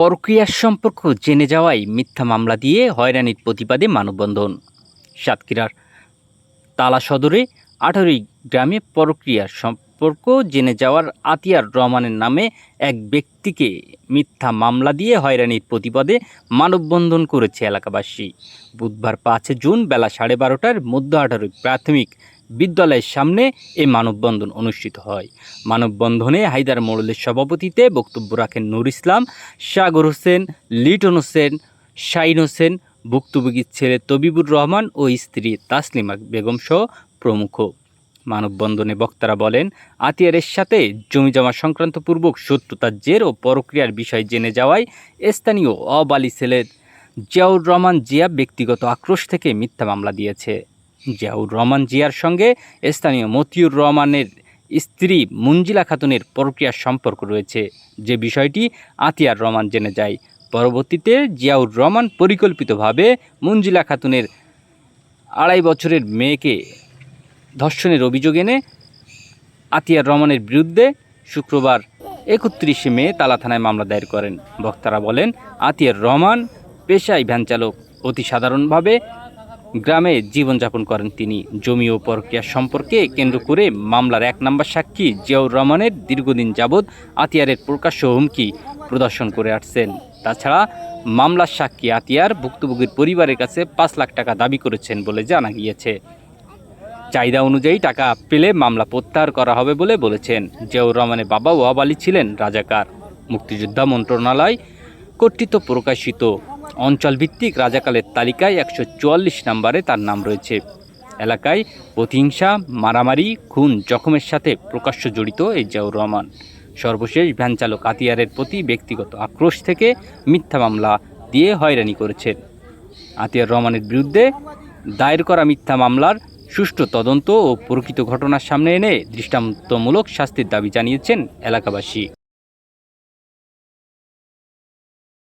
পরকীয়ার সম্পর্ক জেনে যাওয়ায় মিথ্যা মামলা দিয়ে হয়রানির প্রতিবাদে মানববন্ধন। সাতক্ষীরার তালা সদরে ১৮ গ্রামে পরকীয়ার সম্পর্ক জেনে যাওয়ার আতিয়ার রহমানের নামে এক ব্যক্তিকে মিথ্যা মামলা দিয়ে হয়রানির প্রতিবাদে মানববন্ধন করেছে এলাকাবাসী। বুধবার ৫ জুন বেলা ১২:৩০টার মধ্য ১৮ প্রাথমিক বিদ্যালয়ের সামনে এই মানববন্ধন অনুষ্ঠিত হয়। মানববন্ধনে হায়দার মোড়লের সভাপতিত্বে বক্তব্য রাখেন নূর ইসলাম, সাগর হোসেন, লিটন হোসেন, শাহিন হোসেন, ভুক্তভোগীর ছেলে তবিবুর রহমান ও স্ত্রী তাসলিমা বেগম সহ প্রমুখ। মানববন্ধনে বক্তারা বলেন, আতিয়ারের সাথে জমিজমা সংক্রান্ত পূর্বক শত্রুতার জের ও পরকীয়ার বিষয় জেনে যাওয়ায় স্থানীয় অবালি ছেলে জিয়াউর রহমান জিয়া ব্যক্তিগত আক্রোশ থেকে মিথ্যা মামলা দিয়েছে। জিয়াউর রহমান জিয়ার সঙ্গে স্থানীয় মতিউর রহমানের স্ত্রী মঞ্জিলা খাতুনের পরকীয়ার সম্পর্ক রয়েছে, যে বিষয়টি আতিয়ার রহমান জেনে যায়। পরবর্তীতে জিয়াউর রহমান পরিকল্পিতভাবে মঞ্জিলা খাতুনের ২.৫ বছরের মেয়েকে ধর্ষণের অভিযোগ এনে আতিয়ার রহমানের বিরুদ্ধে শুক্রবার ৩১ মে তালা থানায় মামলা দায়ের করেন। বক্তারা বলেন, আতিয়ার রহমান পেশায় ভ্যান চালক। অতি সাধারণভাবে গ্রামে জীবনযাপন করেন তিনি। জমি ও পরকীয়া সম্পর্কে কেন্দ্র করে মামলার ১ নম্বর সাক্ষী জিয়াউর রহমানের দীর্ঘদিন যাবৎ আতিয়ারের প্রকাশ্য হুমকি প্রদর্শন করে আসছেন। তাছাড়া মামলার সাক্ষী আতিয়ার ভুক্তভোগীর পরিবারের কাছে ৫ লাখ টাকা দাবি করেছেন বলে জানা গিয়েছে। চাহিদা অনুযায়ী টাকা পেলে মামলা প্রত্যাহার করা হবে বলে বলেছেন। জিয়াউর রহমানের বাবা ওয়াব আলী ছিলেন রাজাকার। মুক্তিযোদ্ধা মন্ত্রণালয় কর্তৃক প্রকাশিত অঞ্চলভিত্তিক রাজাকারের তালিকায় ১৪৪ নম্বরে তার নাম রয়েছে। এলাকায় প্রতিহিংসা, মারামারি, খুন, জখমের সাথে প্রকাশ্য জড়িত এই জিয়াউর রহমান। সর্বশেষ ভ্যান চালক আতিয়ারের প্রতি ব্যক্তিগত আক্রোশ থেকে মিথ্যা মামলা দিয়ে হয়রানি করেছেন। আতিয়ার রহমানের বিরুদ্ধে দায়ের করা মিথ্যা মামলার সুষ্ঠু তদন্ত ও প্রকৃত ঘটনার সামনে এনে দৃষ্টান্তমূলক শাস্তির দাবি জানিয়েছেন এলাকাবাসী।